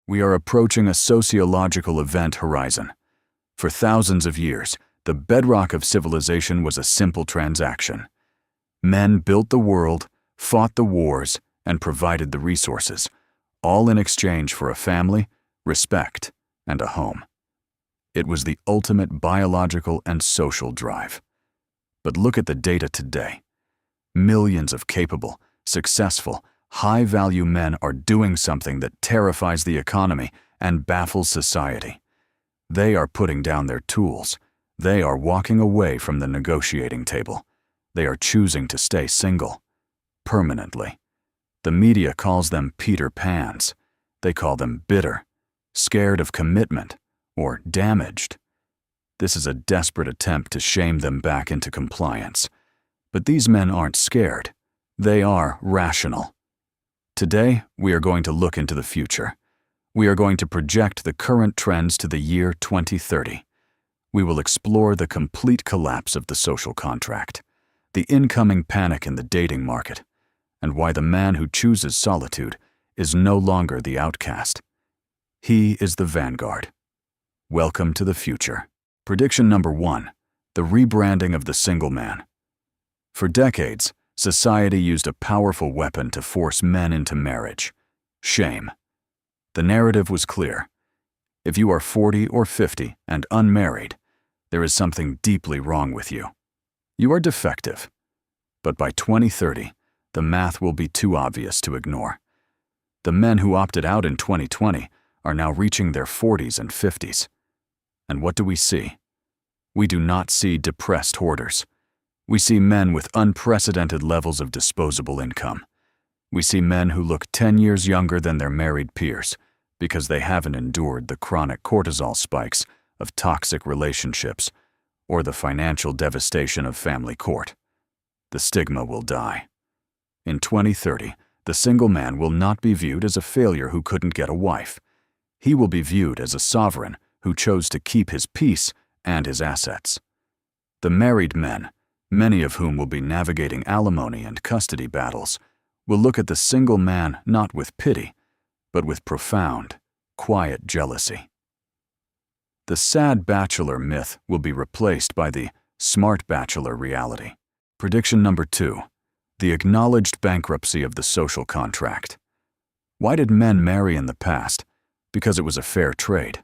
We are approaching a sociological event horizon. For thousands of years, the bedrock of civilization was a simple transaction. Men built the world, fought the wars, and provided the resources, all in exchange for a family, respect, and a home. It was the ultimate biological and social drive. But look at the data today. Millions of capable, successful, high-value men are doing something that terrifies the economy and baffles society. They are putting down their tools. They are walking away from the negotiating table. They are choosing to stay single, permanently. The media calls them Peter Pans. They call them bitter, scared of commitment, or damaged. This is a desperate attempt to shame them back into compliance. But these men aren't scared. They are rational. Today, we are going to look into the future. We are going to project the current trends to the year 2030. We will explore the complete collapse of the social contract, the incoming panic in the dating market, and why the man who chooses solitude is no longer the outcast. He is the vanguard. Welcome to the future. Prediction number 1, the rebranding of the single man. For decades, society used a powerful weapon to force men into marriage: shame. The narrative was clear. If you are 40 or 50 and unmarried, there is something deeply wrong with you. You are defective. But by 2030, the math will be too obvious to ignore. The men who opted out in 2020 are now reaching their 40s and 50s. And what do we see? We do not see depressed hoarders. We see men with unprecedented levels of disposable income. We see men who look 10 years younger than their married peers because they haven't endured the chronic cortisol spikes of toxic relationships or the financial devastation of family court. The stigma will die. In 2030, the single man will not be viewed as a failure who couldn't get a wife. He will be viewed as a sovereign who chose to keep his peace and his assets. The married men, many of whom will be navigating alimony and custody battles, will look at the single man not with pity, but with profound, quiet jealousy. The sad bachelor myth will be replaced by the smart bachelor reality. Prediction number 2, the acknowledged bankruptcy of the social contract. Why did men marry in the past? Because it was a fair trade.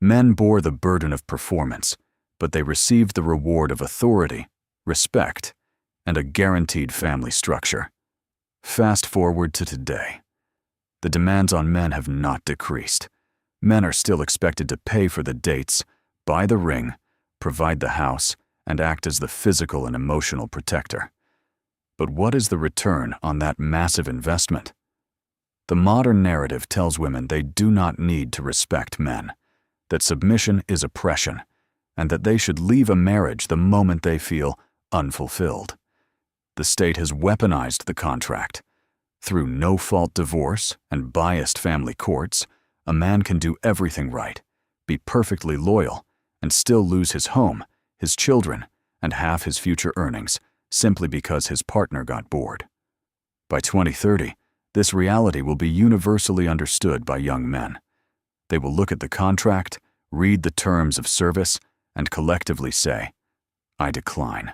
Men bore the burden of performance, but they received the reward of authority, respect, and a guaranteed family structure. Fast forward to today. The demands on men have not decreased. Men are still expected to pay for the dates, buy the ring, provide the house, and act as the physical and emotional protector. But what is the return on that massive investment? The modern narrative tells women they do not need to respect men, that submission is oppression, and that they should leave a marriage the moment they feel unfulfilled. The state has weaponized the contract. Through no-fault divorce and biased family courts, a man can do everything right, be perfectly loyal, and still lose his home, his children, and half his future earnings simply because his partner got bored. By 2030, this reality will be universally understood by young men. They will look at the contract, read the terms of service, and collectively say, "I decline."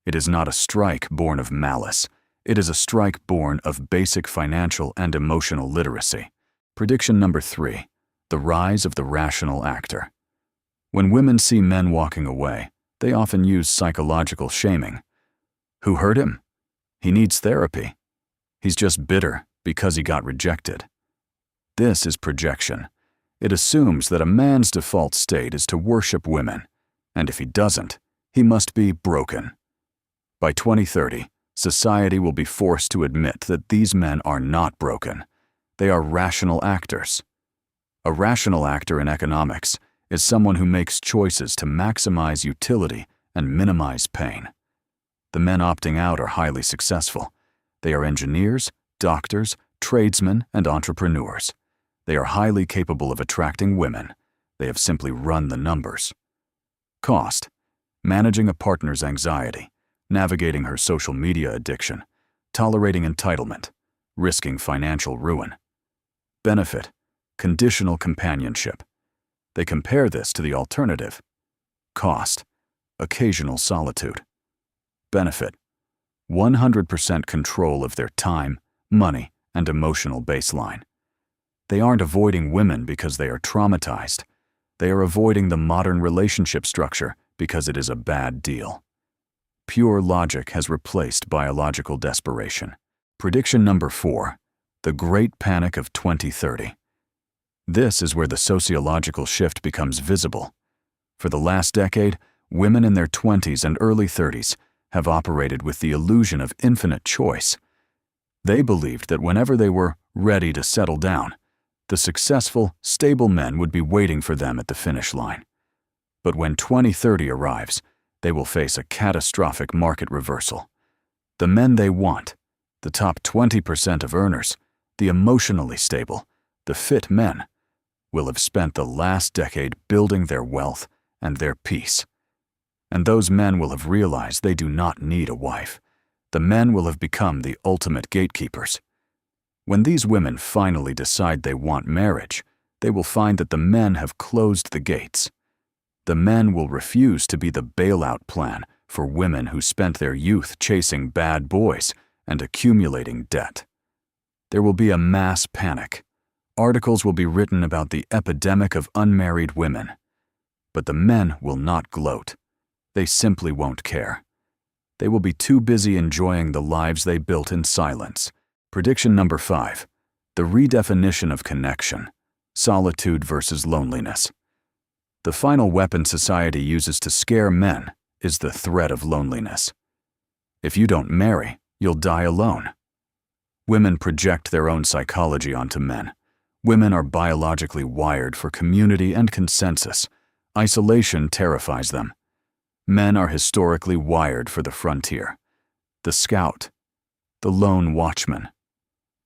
It is not a strike born of malice. It is a strike born of basic financial and emotional literacy. Prediction number 3, the rise of the rational actor. When women see men walking away, they often use psychological shaming. Who hurt him? He needs therapy. He's just bitter because he got rejected. This is projection. It assumes that a man's default state is to worship women, and if he doesn't, he must be broken. By 2030, society will be forced to admit that these men are not broken. They are rational actors. A rational actor in economics is someone who makes choices to maximize utility and minimize pain. The men opting out are highly successful. They are engineers, doctors, tradesmen, and entrepreneurs. They are highly capable of attracting women. They have simply run the numbers. Cost: managing a partner's anxiety, navigating her social media addiction, tolerating entitlement, risking financial ruin. Benefit: conditional companionship. They compare this to the alternative. Cost: occasional solitude. Benefit: 100% control of their time, money, and emotional baseline. They aren't avoiding women because they are traumatized. They are avoiding the modern relationship structure because it is a bad deal. Pure logic has replaced biological desperation. Prediction number 4. The Great Panic of 2030. This is where the sociological shift becomes visible. For the last decade, women in their 20s and early 30s have operated with the illusion of infinite choice. They believed that whenever they were ready to settle down, the successful, stable men would be waiting for them at the finish line. But when 2030 arrives, they will face a catastrophic market reversal. The men they want, the top 20% of earners, the emotionally stable, the fit men, will have spent the last decade building their wealth and their peace. And those men will have realized they do not need a wife. The men will have become the ultimate gatekeepers. When these women finally decide they want marriage, they will find that the men have closed the gates. The men will refuse to be the bailout plan for women who spent their youth chasing bad boys and accumulating debt. There will be a mass panic. Articles will be written about the epidemic of unmarried women. But the men will not gloat. They simply won't care. They will be too busy enjoying the lives they built in silence. Prediction number 5. The redefinition of connection. Solitude versus loneliness. The final weapon society uses to scare men is the threat of loneliness. If you don't marry, you'll die alone. Women project their own psychology onto men. Women are biologically wired for community and consensus. Isolation terrifies them. Men are historically wired for the frontier, the scout, the lone watchman.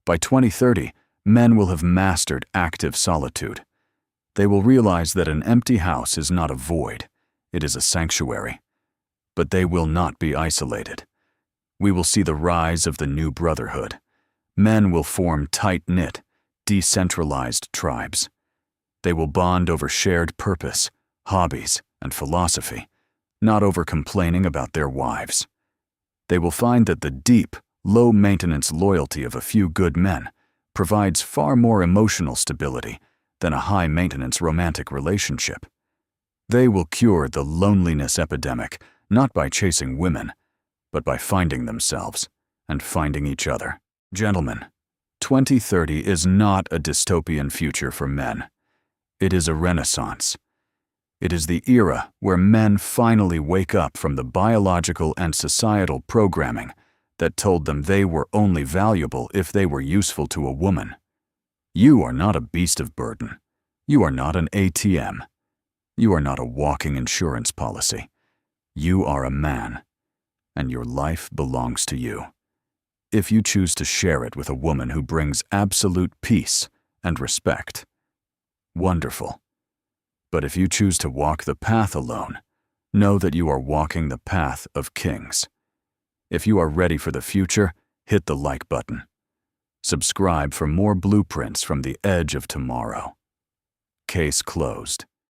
By 2030, men will have mastered active solitude. They will realize that an empty house is not a void, it is a sanctuary. But they will not be isolated. We will see the rise of the new Brotherhood. Men will form tight-knit, decentralized tribes. They will bond over shared purpose, hobbies, and philosophy, not over complaining about their wives. They will find that the deep, low-maintenance loyalty of a few good men provides far more emotional stability than a high-maintenance romantic relationship. They will cure the loneliness epidemic not by chasing women, but by finding themselves and finding each other. Gentlemen, 2030 is not a dystopian future for men. It is a renaissance. It is the era where men finally wake up from the biological and societal programming that told them they were only valuable if they were useful to a woman. You are not a beast of burden. You are not an ATM. You are not a walking insurance policy. You are a man, and your life belongs to you. If you choose to share it with a woman who brings absolute peace and respect, wonderful. But if you choose to walk the path alone, know that you are walking the path of kings. If you are ready for the future, hit the like button. Subscribe for more blueprints from the edge of tomorrow. Case closed.